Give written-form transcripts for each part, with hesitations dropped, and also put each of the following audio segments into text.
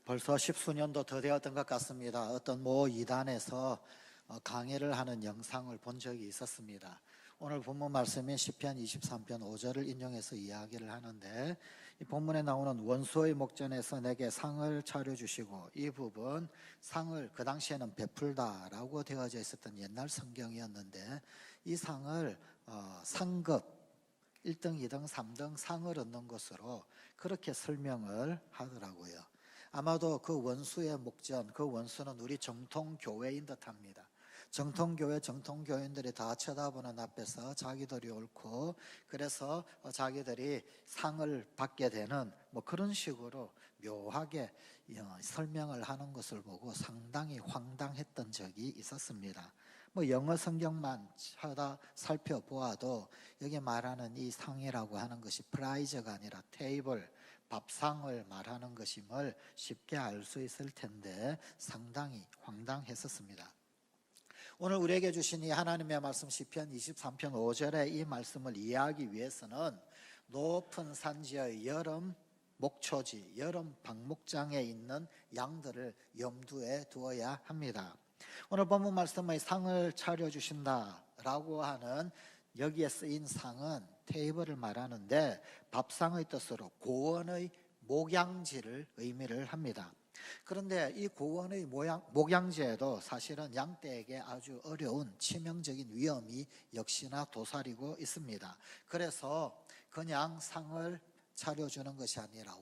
벌써 십수년도 더 되었던 것 같습니다. 어떤 모 이단에서 강의를 하는 영상을 본 적이 있었습니다. 오늘 본문 말씀인 시편 23편 5절을 인용해서 이야기를 하는데, 이 본문에 나오는 원수의 목전에서 내게 상을 차려주시고, 이 부분 상을 그 당시에는 베풀다라고 되어져 있었던 옛날 성경이었는데, 이 상을 상급 1등, 2등, 3등 상을 얻는 것으로 그렇게 설명을 하더라고요. 아마도 그 원수의 목전, 그 원수는 우리 정통교회인 듯합니다. 정통교회인들이 다 쳐다보는 앞에서 자기들이 옳고, 그래서 자기들이 상을 받게 되는 그런 식으로 묘하게 설명을 하는 것을 보고 상당히 황당했던 적이 있었습니다. 영어 성경만 살펴보아도 여기 말하는 이 상이라고 하는 것이 프라이즈가 아니라 테이블, 밥상을 말하는 것임을 쉽게 알 수 있을 텐데 상당히 황당했었습니다. 오늘 우리에게 주신 이 하나님의 말씀 시편 23편 5절의 이 말씀을 이해하기 위해서는 높은 산지의 여름 목초지, 여름 방목장에 있는 양들을 염두에 두어야 합니다. 오늘 본문 말씀의 상을 차려주신다라고 하는 여기에 쓰인 상은 테이블을 말하는데, 밥상의 뜻으로 고원의 목양지를 의미를 합니다. 그런데 이 고원의 목양지에도 사실은 양떼에게 아주 어려운 치명적인 위험이 역시나 도사리고 있습니다. 그래서 그냥 상을 차려주는 것이 아니라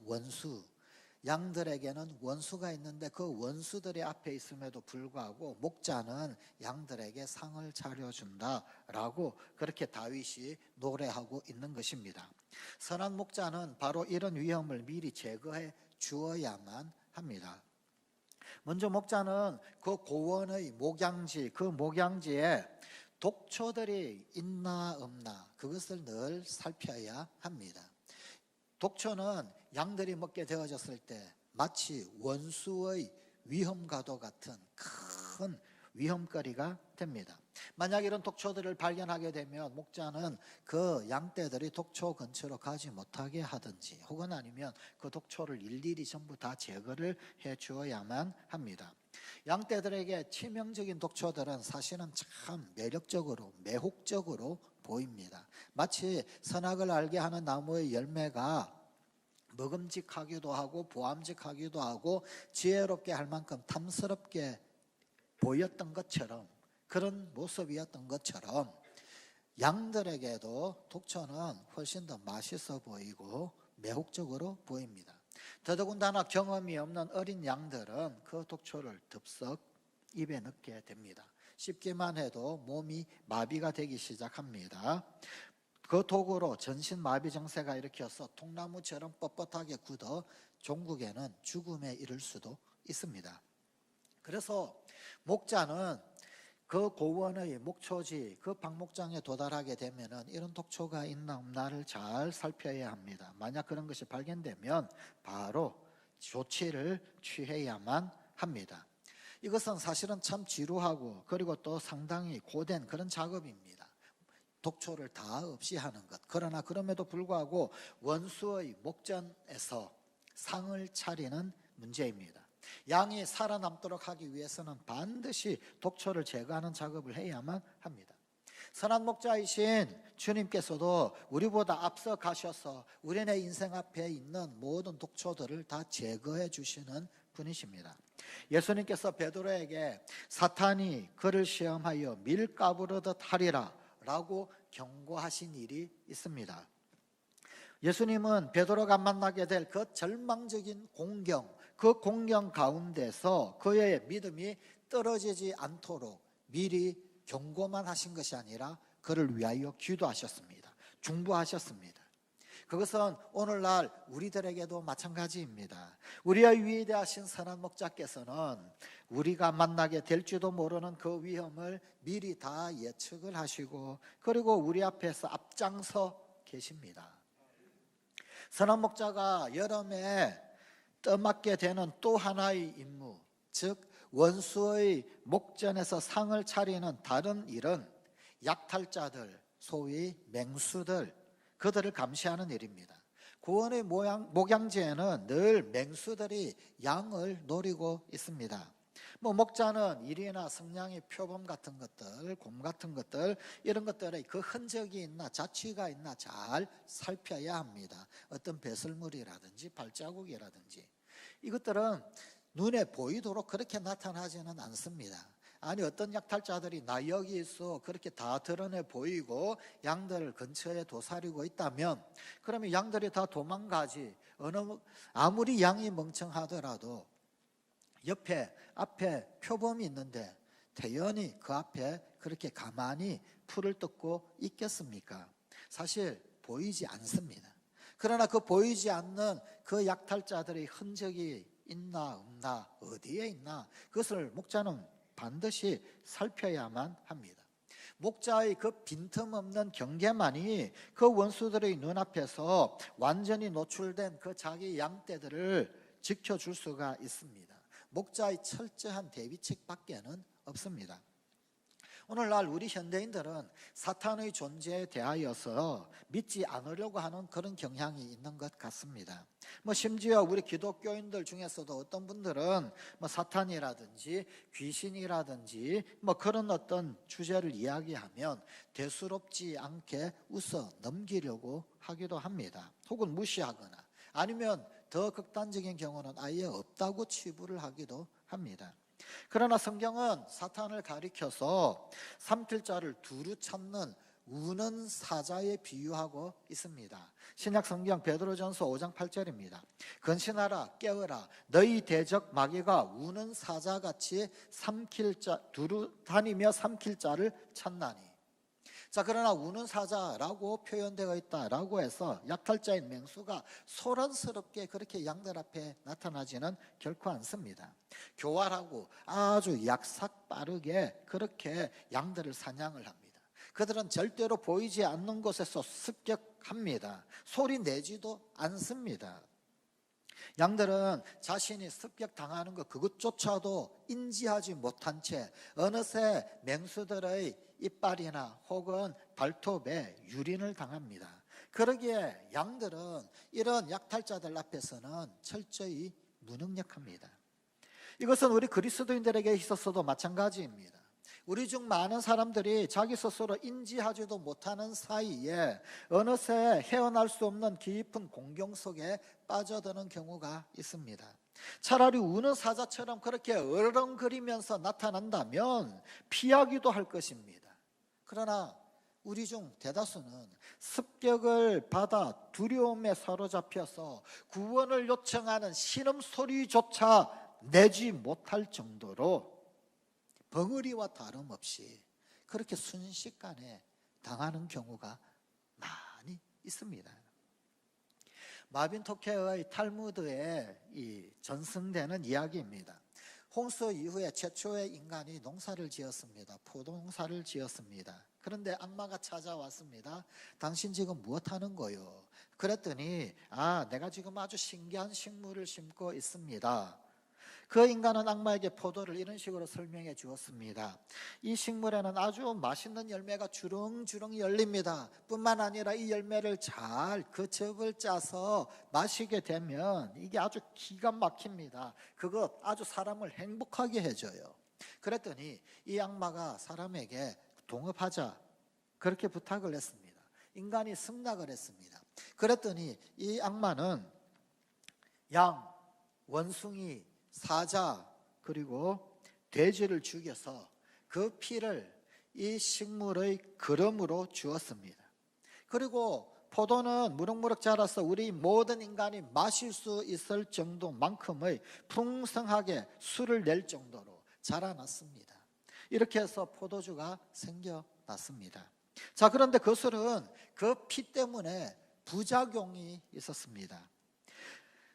양들에게는 원수가 있는데 그 원수들의 앞에 있음에도 불구하고 목자는 양들에게 상을 차려준다라고 그렇게 다윗이 노래하고 있는 것입니다. 선한 목자는 바로 이런 위험을 미리 제거해 주어야만 합니다. 먼저 목자는 그 고원의 목양지, 그 목양지에 독초들이 있나 없나 그것을 늘 살펴야 합니다. 독초는 양들이 먹게 되어졌을 때 마치 원수의 위험과도 같은 큰 위험거리가 됩니다. 만약 이런 독초들을 발견하게 되면 목자는 그 양떼들이 독초 근처로 가지 못하게 하든지, 혹은 아니면 그 독초를 일일이 전부 다 제거를 해 주어야만 합니다. 양떼들에게 치명적인 독초들은 사실은 참 매력적으로, 매혹적으로 보입니다. 마치 선악을 알게 하는 나무의 열매가 먹음직하기도 하고 보암직하기도 하고 지혜롭게 할 만큼 탐스럽게 보였던 것처럼, 그런 모습이었던 것처럼 양들에게도 독초는 훨씬 더 맛있어 보이고 매혹적으로 보입니다. 더더군다나 경험이 없는 어린 양들은 그 독초를 덥석 입에 넣게 됩니다. 씹기만 해도 몸이 마비가 되기 시작합니다. 그 독으로 전신 마비 증세가 일으켜서 통나무처럼 뻣뻣하게 굳어 종국에는 죽음에 이를 수도 있습니다. 그래서 목자는 그 고원의 목초지, 그 방목장에 도달하게 되면은 이런 독초가 있나 없나를 잘 살펴야 합니다. 만약 그런 것이 발견되면 바로 조치를 취해야만 합니다. 이것은 사실은 참 지루하고 그리고 또 상당히 고된 그런 작업입니다. 독초를 다 없이 하는 것. 그러나 그럼에도 불구하고 원수의 목전에서 상을 차리는 문제입니다. 양이 살아남도록 하기 위해서는 반드시 독초를 제거하는 작업을 해야만 합니다. 선한 목자이신 주님께서도 우리보다 앞서 가셔서 우리네 인생 앞에 있는 모든 독초들을 다 제거해 주시는 분이십니다. 예수님께서 베드로에게 사탄이 그를 시험하여 밀 까부르듯 하리라 라고 경고하신 일이 있습니다. 예수님은 베드로가 만나게 될 그 절망적인 공경, 그 공경 가운데서 그의 믿음이 떨어지지 않도록 미리 경고만 하신 것이 아니라 그를 위하여 기도하셨습니다. 중보하셨습니다. 그것은 오늘날 우리들에게도 마찬가지입니다. 우리의 위대하신 선한 목자께서는 우리가 만나게 될지도 모르는 그 위험을 미리 다 예측을 하시고, 그리고 우리 앞에서 앞장서 계십니다. 선한 목자가 여름에 떠맡게 되는 또 하나의 임무, 즉 원수의 목전에서 상을 차리는 다른 일은 약탈자들, 소위 맹수들, 그들을 감시하는 일입니다. 구원의 목양지에는 늘 맹수들이 양을 노리고 있습니다. 목자는 일이나 성냥의 표범 같은 것들, 곰 같은 것들, 이런 것들의 그 흔적이 있나 자취가 있나 잘 살펴야 합니다. 어떤 배설물이라든지 발자국이라든지 이것들은 눈에 보이도록 그렇게 나타나지는 않습니다. 아니 어떤 약탈자들이 나 여기 있어 그렇게 다 드러내 보이고 양들 근처에 도사리고 있다면 그러면 양들이 다 도망가지. 아무리 양이 멍청하더라도 앞에 표범이 있는데 태연히 그 앞에 그렇게 가만히 풀을 뜯고 있겠습니까? 사실 보이지 않습니다. 그러나 그 보이지 않는 그 약탈자들의 흔적이 있나 없나 어디에 있나 그것을 목자는 반드시 살펴야만 합니다. 목자의 그 빈틈없는 경계만이 그 원수들의 눈앞에서 완전히 노출된 그 자기 양떼들을 지켜줄 수가 있습니다. 목자의 철저한 대비책밖에는 없습니다. 오늘날 우리 현대인들은 사탄의 존재에 대하여서 믿지 않으려고 하는 그런 경향이 있는 것 같습니다. 심지어 우리 기독교인들 중에서도 어떤 분들은 사탄이라든지 귀신이라든지 그런 어떤 주제를 이야기하면 대수롭지 않게 웃어 넘기려고 하기도 합니다. 혹은 무시하거나 아니면 더 극단적인 경우는 아예 없다고 치부를 하기도 합니다. 그러나 성경은 사탄을 가리켜서 삼킬 자를 두루 찾는 우는 사자에 비유하고 있습니다. 신약 성경 베드로전서 5장 8절입니다. 근신하라 깨어라 너희 대적 마귀가 우는 사자같이 두루 다니며 삼킬 자를 찾나니. 자, 그러나 우는 사자라고 표현되어 있다라고 해서 약탈자인 맹수가 소란스럽게 그렇게 양들 앞에 나타나지는 결코 않습니다. 교활하고 아주 약삭 빠르게 그렇게 양들을 사냥을 합니다. 그들은 절대로 보이지 않는 곳에서 습격합니다. 소리 내지도 않습니다. 양들은 자신이 습격당하는 것 그것조차도 인지하지 못한 채 어느새 맹수들의 이빨이나 혹은 발톱에 유린을 당합니다. 그러기에 양들은 이런 약탈자들 앞에서는 철저히 무능력합니다. 이것은 우리 그리스도인들에게 있어서도 마찬가지입니다. 우리 중 많은 사람들이 자기 스스로 인지하지도 못하는 사이에 어느새 헤어날 수 없는 깊은 공경 속에 빠져드는 경우가 있습니다. 차라리 우는 사자처럼 그렇게 어렁거리면서 나타난다면 피하기도 할 것입니다. 그러나 우리 중 대다수는 습격을 받아 두려움에 사로잡혀서 구원을 요청하는 신음소리조차 내지 못할 정도로 벙어리와 다름없이 그렇게 순식간에 당하는 경우가 많이 있습니다. 마빈 토케의 탈무드에 전승되는 이야기입니다. 홍수 이후에 최초의 인간이 농사를 지었습니다. 포도농사를 지었습니다. 그런데 악마가 찾아왔습니다. 당신 지금 무엇 하는 거요? 그랬더니 내가 지금 아주 신기한 식물을 심고 있습니다. 그 인간은 악마에게 포도를 이런 식으로 설명해 주었습니다. 이 식물에는 아주 맛있는 열매가 주렁주렁 열립니다. 뿐만 아니라 이 열매를 잘 그 즙을 짜서 마시게 되면 이게 아주 기가 막힙니다. 그것 아주 사람을 행복하게 해줘요. 그랬더니 이 악마가 사람에게 동업하자 그렇게 부탁을 했습니다. 인간이 승낙을 했습니다. 그랬더니 이 악마는 양, 원숭이, 사자 그리고 돼지를 죽여서 그 피를 이 식물의 그름으로 주었습니다. 그리고 포도는 무럭무럭 자라서 우리 모든 인간이 마실 수 있을 정도만큼의 풍성하게 술을 낼 정도로 자라났습니다. 이렇게 해서 포도주가 생겨났습니다. 자, 그런데 그 술은 그 피 때문에 부작용이 있었습니다.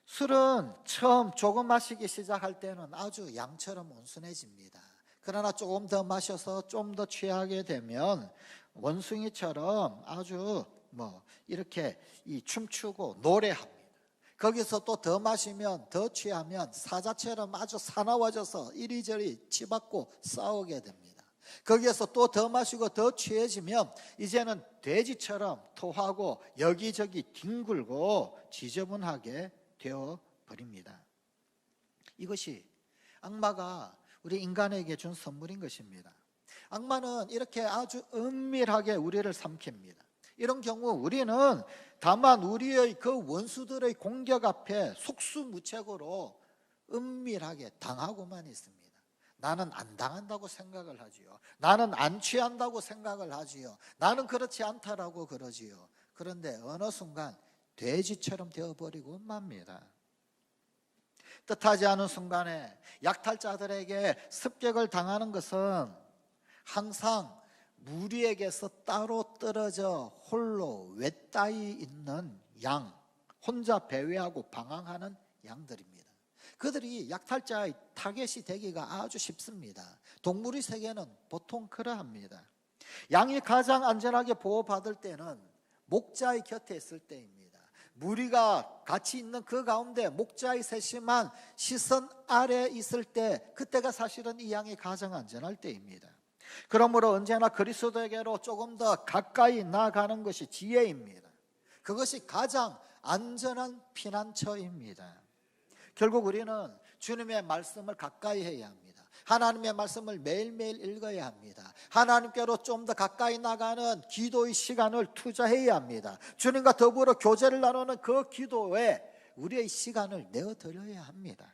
술은 처음 조금 마시기 시작할 때는 아주 양처럼 온순해집니다. 그러나 조금 더 마셔서 좀 더 취하게 되면 원숭이처럼 아주 이렇게 춤추고 노래합니다. 거기서 또 더 마시면 더 취하면 사자처럼 아주 사나워져서 이리저리 치받고 싸우게 됩니다. 거기에서 또 더 마시고 더 취해지면 이제는 돼지처럼 토하고 여기저기 뒹굴고 지저분하게 되어버립니다. 이것이 악마가 우리 인간에게 준 선물인 것입니다. 악마는 이렇게 아주 은밀하게 우리를 삼킵니다. 이런 경우 우리는 다만 우리의 그 원수들의 공격 앞에 속수무책으로 은밀하게 당하고만 있습니다. 나는 안 당한다고 생각을 하지요. 나는 안 취한다고 생각을 하지요. 나는 그렇지 않다라고 그러지요. 그런데 어느 순간 돼지처럼 되어버리고 맙니다. 뜻하지 않은 순간에 약탈자들에게 습격을 당하는 것은 항상 무리에게서 따로 떨어져 홀로 외따위 있는 양, 혼자 배회하고 방황하는 양들입니다. 그들이 약탈자의 타겟이 되기가 아주 쉽습니다. 동물의 세계는 보통 그러합니다. 양이 가장 안전하게 보호받을 때는 목자의 곁에 있을 때입니다. 무리가 같이 있는 그 가운데 목자의 세심한 시선 아래 있을 때, 그때가 사실은 이 양이 가장 안전할 때입니다. 그러므로 언제나 그리스도에게로 조금 더 가까이 나아가는 것이 지혜입니다. 그것이 가장 안전한 피난처입니다. 결국 우리는 주님의 말씀을 가까이 해야 합니다. 하나님의 말씀을 매일매일 읽어야 합니다. 하나님께로 좀 더 가까이 나가는 기도의 시간을 투자해야 합니다. 주님과 더불어 교제를 나누는 그 기도에 우리의 시간을 내어드려야 합니다.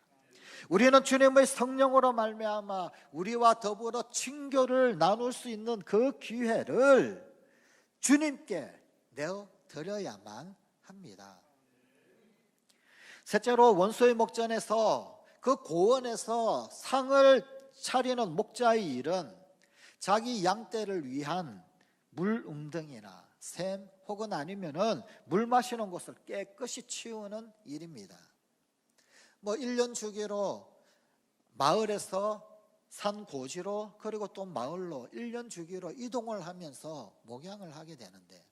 우리는 주님의 성령으로 말미암아 우리와 더불어 친교를 나눌 수 있는 그 기회를 주님께 내어드려야만 합니다. 셋째로, 원수의 목전에서 그 고원에서 상을 차리는 목자의 일은 자기 양떼를 위한 물 웅덩이나 샘 혹은 아니면은 물 마시는 곳을 깨끗이 치우는 일입니다. 1년 주기로 마을에서 산 고지로, 그리고 또 마을로 1년 주기로 이동을 하면서 목양을 하게 되는데,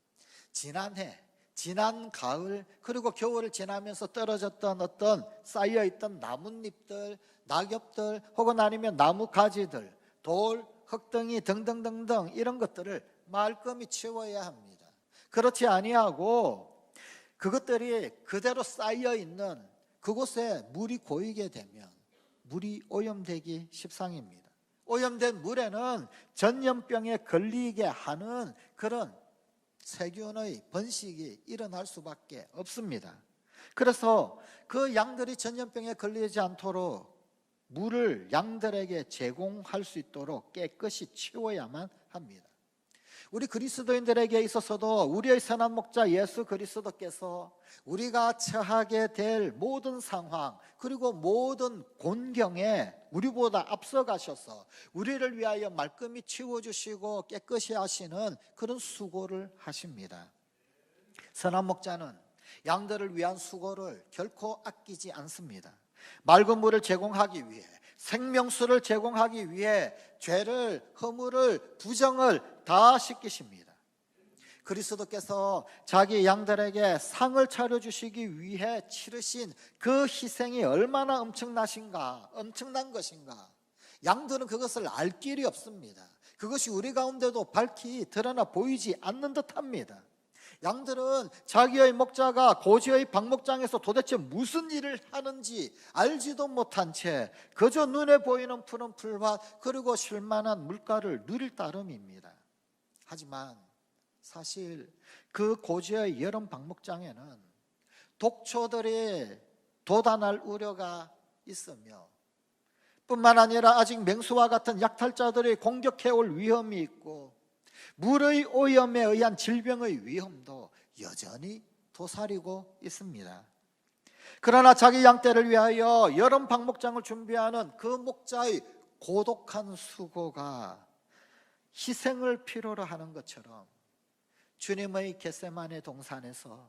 지난 가을 그리고 겨울을 지나면서 떨어졌던 어떤 쌓여있던 나뭇잎들, 낙엽들 혹은 아니면 나무 가지들, 돌, 흙덩이 등등등등 이런 것들을 말끔히 치워야 합니다. 그렇지 아니하고 그것들이 그대로 쌓여있는 그곳에 물이 고이게 되면 물이 오염되기 십상입니다. 오염된 물에는 전염병에 걸리게 하는 그런 세균의 번식이 일어날 수밖에 없습니다. 그래서 그 양들이 전염병에 걸리지 않도록 물을 양들에게 제공할 수 있도록 깨끗이 치워야만 합니다. 우리 그리스도인들에게 있어서도 우리의 선한 목자 예수 그리스도께서 우리가 처하게 될 모든 상황 그리고 모든 곤경에 우리보다 앞서가셔서 우리를 위하여 말끔히 치워주시고 깨끗이 하시는 그런 수고를 하십니다. 선한 목자는 양들을 위한 수고를 결코 아끼지 않습니다. 맑은 물을 제공하기 위해, 생명수를 제공하기 위해 죄를, 허물을, 부정을 다 씻기십니다. 그리스도께서 자기 양들에게 상을 차려주시기 위해 치르신 그 희생이 얼마나 엄청난 것인가. 양들은 그것을 알 길이 없습니다. 그것이 우리 가운데도 밝히 드러나 보이지 않는 듯합니다. 양들은 자기의 목자가 고지의 방목장에서 도대체 무슨 일을 하는지 알지도 못한 채 그저 눈에 보이는 푸른 풀밭 그리고 쉴만한 물가를 누릴 따름입니다. 하지만 사실 그 고지의 여름 방목장에는 독초들이 도단할 우려가 있으며, 뿐만 아니라 아직 맹수와 같은 약탈자들이 공격해올 위험이 있고, 물의 오염에 의한 질병의 위험도 여전히 도사리고 있습니다. 그러나 자기 양떼를 위하여 여름 방목장을 준비하는 그 목자의 고독한 수고가 희생을 필요로 하는 것처럼 주님의 겟세마네 동산에서,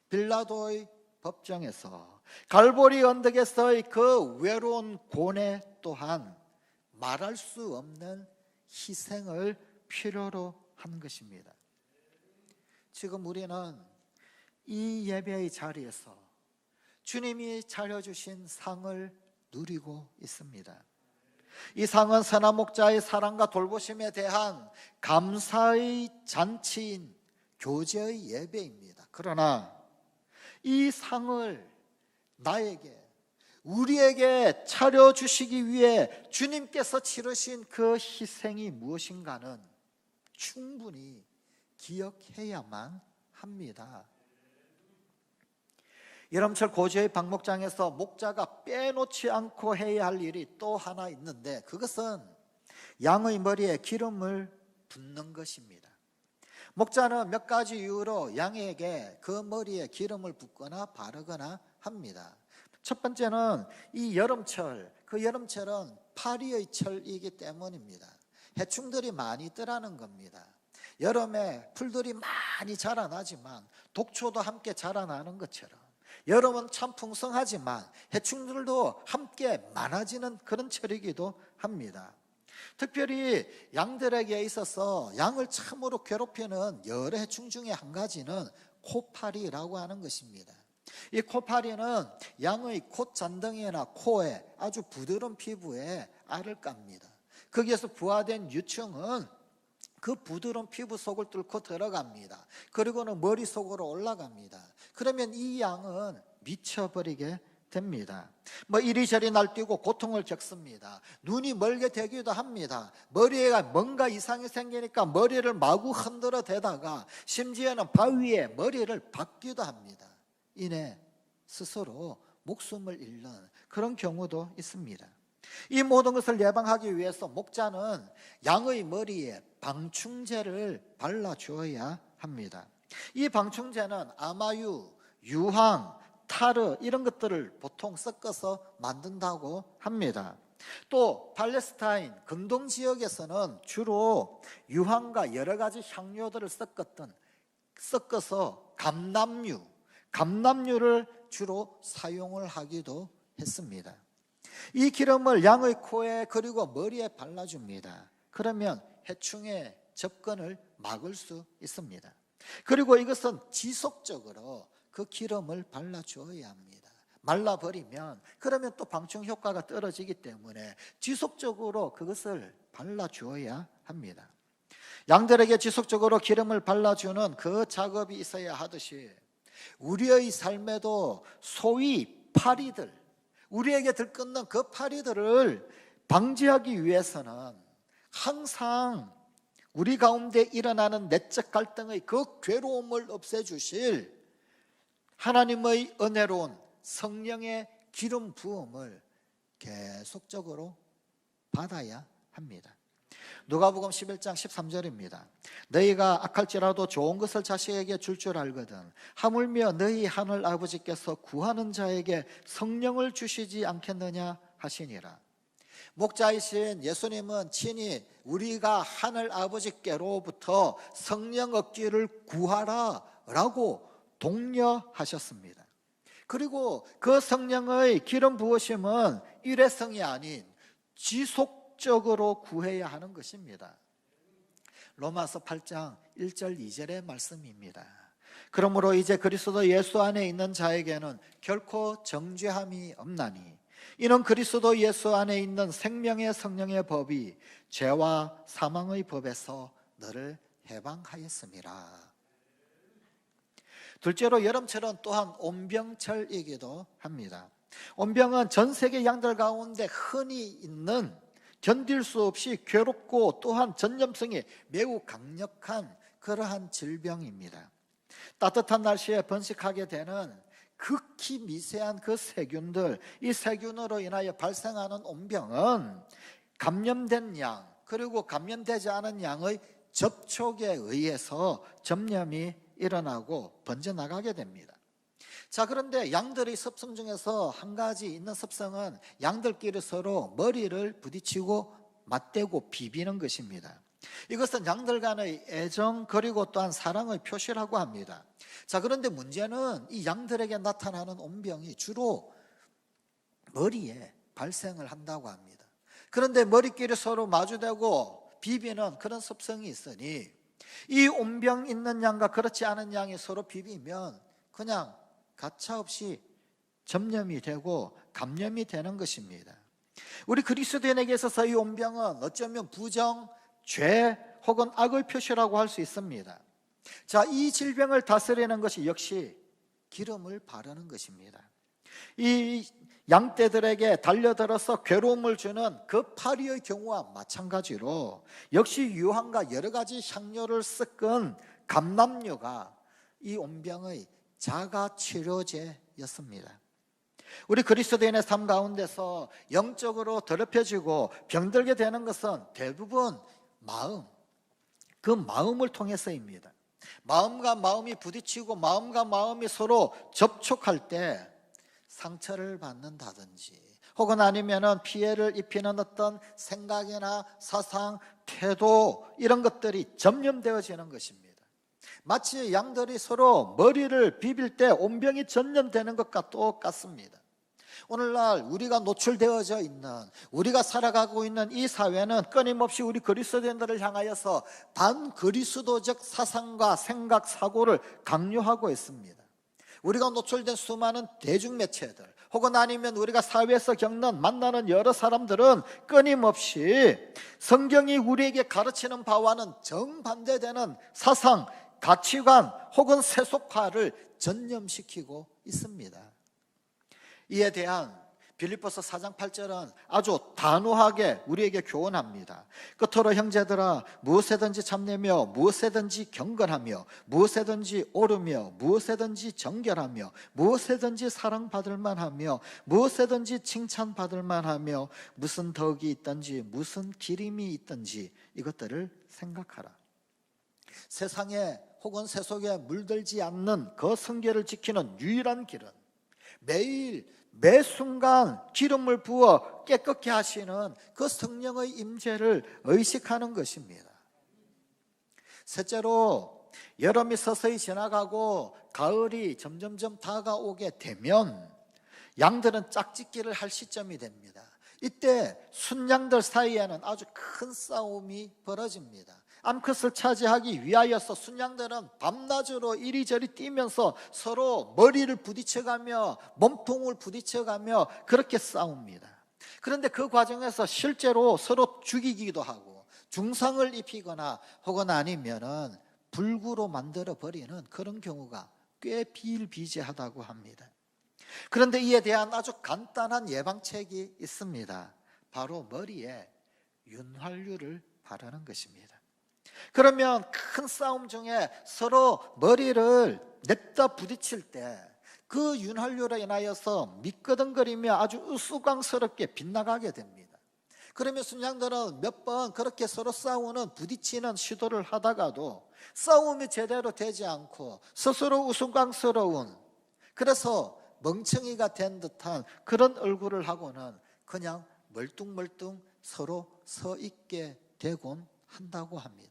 빌라도의 법정에서, 갈보리 언덕에서의 그 외로운 고뇌 또한 말할 수 없는 희생을 필요로 한 것입니다. 지금 우리는 이 예배의 자리에서 주님이 차려주신 상을 누리고 있습니다. 이 상은 선한 목자의 사랑과 돌보심에 대한 감사의 잔치인 교제의 예배입니다. 그러나 이 상을 나에게, 우리에게 차려주시기 위해 주님께서 치르신 그 희생이 무엇인가는 충분히 기억해야만 합니다. 여름철 고지의 방목장에서 목자가 빼놓지 않고 해야 할 일이 또 하나 있는데, 그것은 양의 머리에 기름을 붓는 것입니다. 목자는 몇 가지 이유로 양에게 그 머리에 기름을 붓거나 바르거나 합니다. 첫 번째는 이 여름철, 그 여름철은 파리의 철이기 때문입니다. 해충들이 많이 뜨라는 겁니다. 여름에 풀들이 많이 자라나지만 독초도 함께 자라나는 것처럼 여름은 참 풍성하지만 해충들도 함께 많아지는 그런 철이기도 합니다. 특별히 양들에게 있어서 양을 참으로 괴롭히는 여러 해충 중에 한 가지는 코파리라고 하는 것입니다. 이 코파리는 양의 콧잔등이나 코에 아주 부드러운 피부에 알을 깝니다. 거기에서 부화된 유충은 그 부드러운 피부 속을 뚫고 들어갑니다. 그리고는 머리 속으로 올라갑니다. 그러면 이 양은 미쳐버리게 됩니다. 이리저리 날뛰고 고통을 겪습니다. 눈이 멀게 되기도 합니다. 머리에 뭔가 이상이 생기니까 머리를 마구 흔들어 대다가 심지어는 바위에 머리를 박기도 합니다. 이내 스스로 목숨을 잃는 그런 경우도 있습니다. 이 모든 것을 예방하기 위해서 목자는 양의 머리에 방충제를 발라주어야 합니다. 이 방충제는 아마유, 유황, 타르 이런 것들을 보통 섞어서 만든다고 합니다. 또 팔레스타인 근동 지역에서는 주로 유황과 여러 가지 향료들을 섞어서 감람유를 주로 사용을 하기도 했습니다. 이 기름을 양의 코에 그리고 머리에 발라줍니다. 그러면 해충의 접근을 막을 수 있습니다. 그리고 이것은 지속적으로 그 기름을 발라주어야 합니다. 말라버리면 그러면 또 방충 효과가 떨어지기 때문에 지속적으로 그것을 발라주어야 합니다. 양들에게 지속적으로 기름을 발라주는 그 작업이 있어야 하듯이 우리의 삶에도 소위 파리들, 우리에게 들끓는 그 파리들을 방지하기 위해서는 항상 우리 가운데 일어나는 내적 갈등의 그 괴로움을 없애주실 하나님의 은혜로운 성령의 기름 부음을 계속적으로 받아야 합니다. 누가복음 11장 13절입니다. 너희가 악할지라도 좋은 것을 자식에게 줄 줄 알거든 하물며 너희 하늘 아버지께서 구하는 자에게 성령을 주시지 않겠느냐 하시니라. 목자이신 예수님은 친히 우리가 하늘 아버지께로부터 성령 얻기를 구하라 라고 독려하셨습니다. 그리고 그 성령의 기름 부으심은 일회성이 아닌 지속적으로 구해야 하는 것입니다. 로마서 8장 1절 2절의 말씀입니다. 그러므로 이제 그리스도 예수 안에 있는 자에게는 결코 정죄함이 없나니 이는 그리스도 예수 안에 있는 생명의 성령의 법이 죄와 사망의 법에서 너를 해방하였음이라. 둘째로 여름철은 또한 온병철이기도 합니다. 온병은 전 세계 양들 가운데 흔히 있는 견딜 수 없이 괴롭고 또한 전염성이 매우 강력한 그러한 질병입니다. 따뜻한 날씨에 번식하게 되는 극히 미세한 그 세균들, 이 세균으로 인하여 발생하는 온병은 감염된 양 그리고 감염되지 않은 양의 접촉에 의해서 전염이 일어나고 번져나가게 됩니다. 자, 그런데 양들의 습성 중에서 한 가지 있는 습성은 양들끼리 서로 머리를 부딪히고 맞대고 비비는 것입니다. 이것은 양들 간의 애정 그리고 또한 사랑의 표시라고 합니다. 자, 그런데 문제는 이 양들에게 나타나는 온병이 주로 머리에 발생을 한다고 합니다. 그런데 머리끼리 서로 마주대고 비비는 그런 습성이 있으니 이 온병 있는 양과 그렇지 않은 양이 서로 비비면 그냥 가차없이 전염이 되고 감염이 되는 것입니다. 우리 그리스도인에게 있어서 이 온병은 어쩌면 부정, 죄 혹은 악의 표시라고 할 수 있습니다. 자, 이 질병을 다스리는 것이 역시 기름을 바르는 것입니다. 이 양떼들에게 달려들어서 괴로움을 주는 그 파리의 경우와 마찬가지로 역시 유황과 여러 가지 향료를 섞은 감람류가 이 온병의 자가 치료제였습니다. 우리 그리스도인의 삶 가운데서 영적으로 더럽혀지고 병들게 되는 것은 대부분 그 마음을 통해서입니다. 마음과 마음이 부딪히고 마음과 마음이 서로 접촉할 때 상처를 받는다든지 혹은 아니면은 피해를 입히는 어떤 생각이나 사상, 태도 이런 것들이 전염되어지는 것입니다. 마치 양들이 서로 머리를 비빌 때 온병이 전염되는 것과 똑같습니다. 오늘날 우리가 노출되어져 있는, 우리가 살아가고 있는 이 사회는 끊임없이 우리 그리스도인들을 향하여서 반그리스도적 사상과 생각, 사고를 강요하고 있습니다. 우리가 노출된 수많은 대중매체들 혹은 아니면 우리가 사회에서 만나는 여러 사람들은 끊임없이 성경이 우리에게 가르치는 바와는 정반대되는 사상, 가치관 혹은 세속화를 전염시키고 있습니다. 이에 대한 빌립보서 4장 8절은 아주 단호하게 우리에게 교훈합니다. 끝으로 형제들아, 무엇에든지 참내며 무엇에든지 경건하며 무엇에든지 오르며 무엇에든지 정결하며 무엇에든지 사랑받을 만하며 무엇에든지 칭찬받을 만하며 무슨 덕이 있든지 무슨 기림이 있든지 이것들을 생각하라. 세상에 혹은 세속에 물들지 않는 그 성결을 지키는 유일한 길은 매일 매 순간 기름을 부어 깨끗게 하시는 그 성령의 임재를 의식하는 것입니다. 셋째로, 여름이 서서히 지나가고 가을이 점점점 다가오게 되면 양들은 짝짓기를 할 시점이 됩니다. 이때 순양들 사이에는 아주 큰 싸움이 벌어집니다. 암컷을 차지하기 위하여서 순양들은 밤낮으로 이리저리 뛰면서 서로 머리를 부딪혀가며 몸통을 부딪혀가며 그렇게 싸웁니다. 그런데 그 과정에서 실제로 서로 죽이기도 하고 중상을 입히거나 혹은 아니면은 불구로 만들어 버리는 그런 경우가 꽤 비일비재하다고 합니다. 그런데 이에 대한 아주 간단한 예방책이 있습니다. 바로 머리에 윤활유를 바르는 것입니다. 그러면 큰 싸움 중에 서로 머리를 냅다 부딪힐 때 그 윤활유로 인하여서 미끄덩거리며 아주 우스꽝스럽게 빗나가게 됩니다. 그러면 순양들은 몇 번 그렇게 서로 싸우는 부딪히는 시도를 하다가도 싸움이 제대로 되지 않고 스스로 우스꽝스러운, 그래서 멍청이가 된 듯한 그런 얼굴을 하고는 그냥 멀뚱멀뚱 서로 서 있게 되곤 한다고 합니다.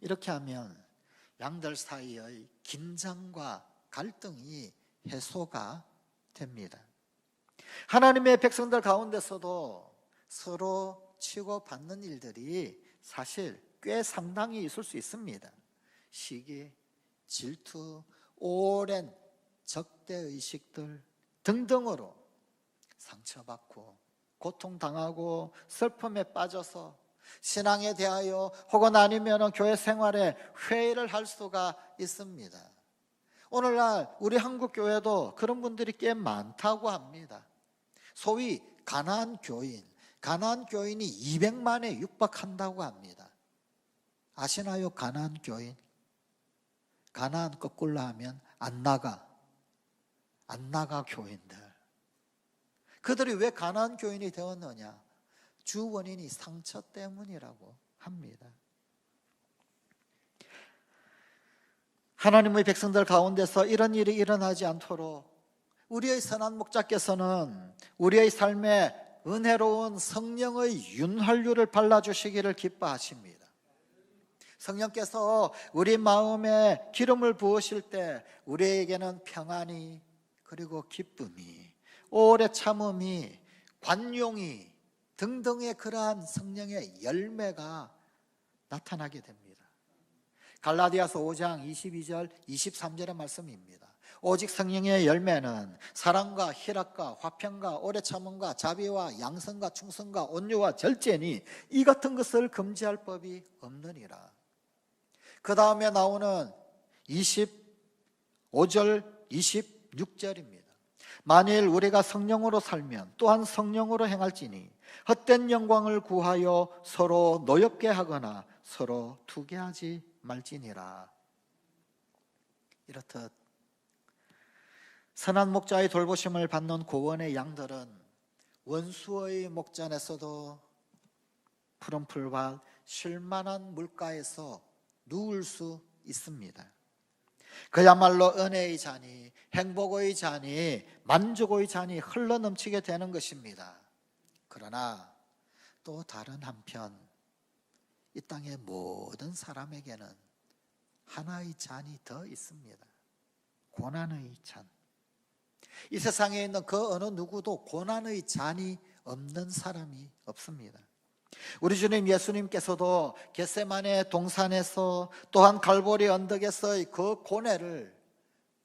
이렇게 하면 양들 사이의 긴장과 갈등이 해소가 됩니다. 하나님의 백성들 가운데서도 서로 치고받는 일들이 사실 꽤 상당히 있을 수 있습니다. 시기, 질투, 오랜 적대의식들 등등으로 상처받고 고통당하고 슬픔에 빠져서 신앙에 대하여 혹은 아니면 교회 생활에 회의를 할 수가 있습니다. 오늘날 우리 한국 교회도 그런 분들이 꽤 많다고 합니다. 소위 가난안 교인이 200만에 육박한다고 합니다. 아시나요? 가난안 교인. 가난안 거꾸로 하면 안 나가 교인들. 그들이 왜 가난안 교인이 되었느냐? 주 원인이 상처 때문이라고 합니다. 하나님의 백성들 가운데서 이런 일이 일어나지 않도록 우리의 선한 목자께서는 우리의 삶에 은혜로운 성령의 윤활유를 발라주시기를 기뻐하십니다. 성령께서 우리 마음에 기름을 부으실 때 우리에게는 평안이, 그리고 기쁨이, 오래 참음이, 관용이 등등의 그러한 성령의 열매가 나타나게 됩니다. 갈라디아서 5장 22절 23절의 말씀입니다. 오직 성령의 열매는 사랑과 희락과 화평과 오래 참음과 자비와 양선과 충성과 온유와 절제니 이 같은 것을 금지할 법이 없느니라. 그 다음에 나오는 25절 26절입니다. 만일 우리가 성령으로 살면 또한 성령으로 행할지니 헛된 영광을 구하여 서로 노엽게 하거나 서로 투개하지 말지니라. 이렇듯 선한 목자의 돌보심을 받는 고원의 양들은 원수의 목전에서도 푸른 풀밭 쉴만한 물가에서 누울 수 있습니다. 그야말로 은혜의 잔이, 행복의 잔이, 만족의 잔이 흘러넘치게 되는 것입니다. 그러나 또 다른 한편 이 땅의 모든 사람에게는 하나의 잔이 더 있습니다. 고난의 잔. 이 세상에 있는 그 어느 누구도 고난의 잔이 없는 사람이 없습니다. 우리 주님 예수님께서도 겟세마네 동산에서 또한 갈보리 언덕에서의 그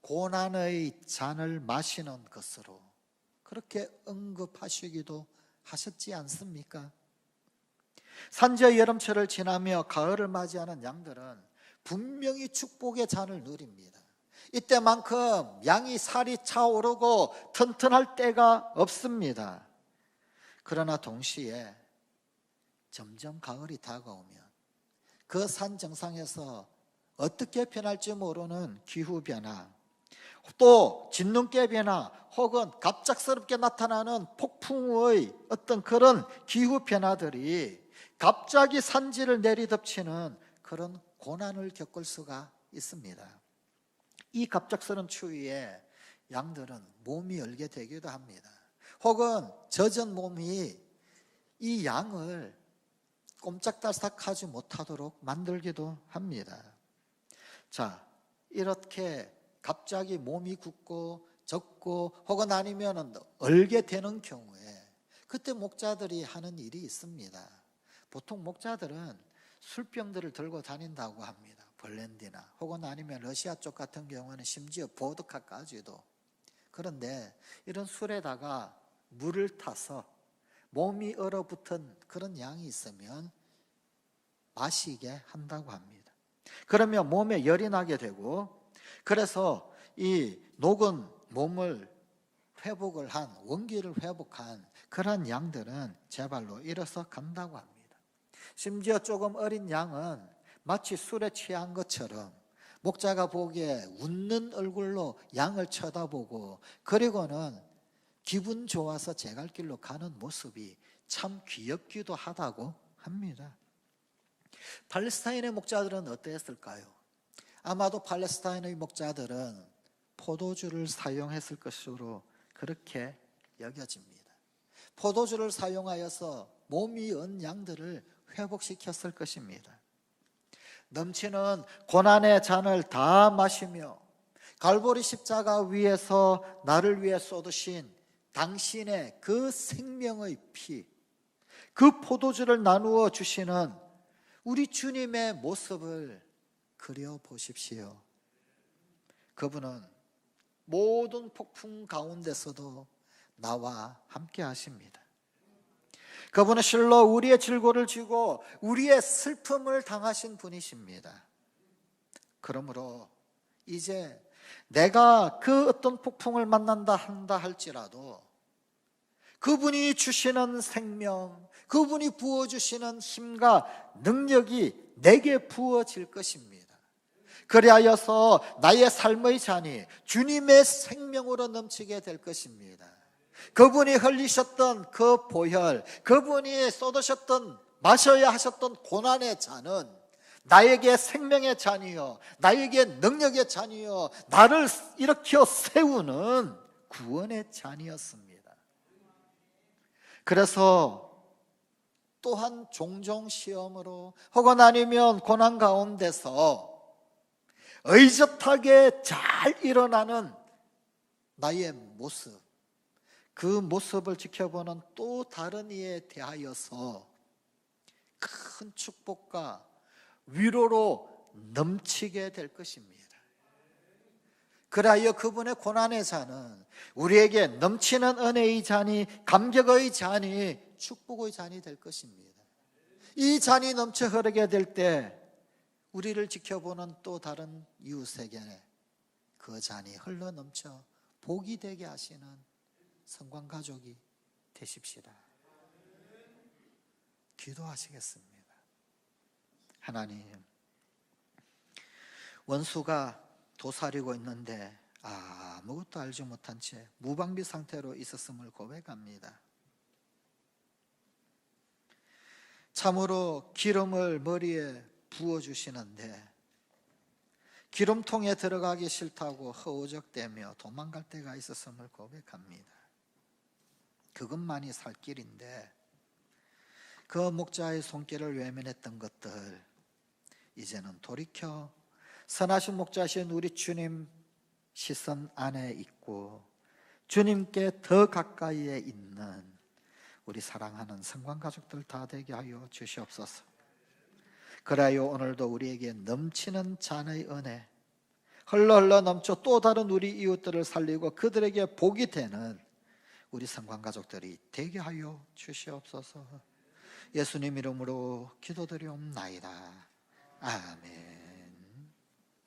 고난의 잔을 마시는 것으로 그렇게 언급하시기도 하셨지 않습니까? 산지의 여름철을 지나며 가을을 맞이하는 양들은 분명히 축복의 잔을 누립니다. 이때만큼 양이 살이 차오르고 튼튼할 때가 없습니다. 그러나 동시에 점점 가을이 다가오면 그 산 정상에서 어떻게 변할지 모르는 기후변화, 또 짓눈깨 변화 혹은 갑작스럽게 나타나는 폭풍의 어떤 그런 기후변화들이 갑자기 산지를 내리덮치는 그런 고난을 겪을 수가 있습니다. 이 갑작스러운 추위에 양들은 몸이 얼게 되기도 합니다. 혹은 젖은 몸이 이 양을 꼼짝달싹하지 못하도록 만들기도 합니다. 자, 이렇게 갑자기 몸이 굳고 젖고 혹은 아니면 얼게 되는 경우에 그때 목자들이 하는 일이 있습니다. 보통 목자들은 술병들을 들고 다닌다고 합니다. 폴란드나 혹은 아니면 러시아 쪽 같은 경우는 심지어 보드카까지도. 그런데 이런 술에다가 물을 타서 몸이 얼어붙은 그런 양이 있으면 마시게 한다고 합니다. 그러면 몸에 열이 나게 되고, 그래서 이 녹은 몸을 회복을 한, 원기를 회복한 그런 양들은 제발로 일어서 간다고 합니다. 심지어 조금 어린 양은 마치 술에 취한 것처럼 목자가 보기에 웃는 얼굴로 양을 쳐다보고, 그리고는 기분 좋아서 제갈길로 가는 모습이 참 귀엽기도 하다고 합니다. 팔레스타인의 목자들은 어땠을까요? 아마도 팔레스타인의 목자들은 포도주를 사용했을 것으로 그렇게 여겨집니다. 포도주를 사용하여서 몸이 언 양들을 회복시켰을 것입니다. 넘치는 고난의 잔을 다 마시며 갈보리 십자가 위에서 나를 위해 쏟으신 당신의 그 생명의 피, 그 포도주를 나누어 주시는 우리 주님의 모습을 그려보십시오. 그분은 모든 폭풍 가운데서도 나와 함께 하십니다. 그분은 실로 우리의 질고를 지고 우리의 슬픔을 당하신 분이십니다. 그러므로 이제 내가 그 어떤 폭풍을 만난다 한다 할지라도 그분이 주시는 생명, 그분이 부어주시는 힘과 능력이 내게 부어질 것입니다. 그리하여서 나의 삶의 잔이 주님의 생명으로 넘치게 될 것입니다. 그분이 흘리셨던 그 보혈, 그분이 쏟으셨던, 마셔야 하셨던 고난의 잔은 나에게 생명의 잔이요, 나에게 능력의 잔이요, 나를 일으켜 세우는 구원의 잔이었습니다. 그래서 또한 종종 시험으로 혹은 아니면 고난 가운데서 의젓하게 잘 일어나는 나의 모습, 그 모습을 지켜보는 또 다른 이에 대하여서 큰 축복과 위로로 넘치게 될 것입니다. 그리하여 그분의 고난의 잔은 우리에게 넘치는 은혜의 잔이, 감격의 잔이, 축복의 잔이 될 것입니다. 이 잔이 넘쳐 흐르게 될 때 우리를 지켜보는 또 다른 이웃에게 그 잔이 흘러 넘쳐 복이 되게 하시는 성광가족이 되십시다. 기도하시겠습니다. 하나님, 원수가 도사리고 있는데 아무것도 알지 못한 채 무방비 상태로 있었음을 고백합니다. 참으로 기름을 머리에 부어주시는데 기름통에 들어가기 싫다고 허우적대며 도망갈 때가 있었음을 고백합니다. 그것만이 살 길인데 그 목자의 손길을 외면했던 것들, 이제는 돌이켜 선하신 목자신 우리 주님 시선 안에 있고 주님께 더 가까이에 있는 우리 사랑하는 성광가족들 다 되게 하여 주시옵소서. 그래요, 오늘도 우리에게 넘치는 잔의 은혜, 흘러 넘쳐 또 다른 우리 이웃들을 살리고 그들에게 복이 되는 우리 성광가족들이 되게 하여 주시옵소서. 예수님 이름으로 기도드리옵나이다. 아멘.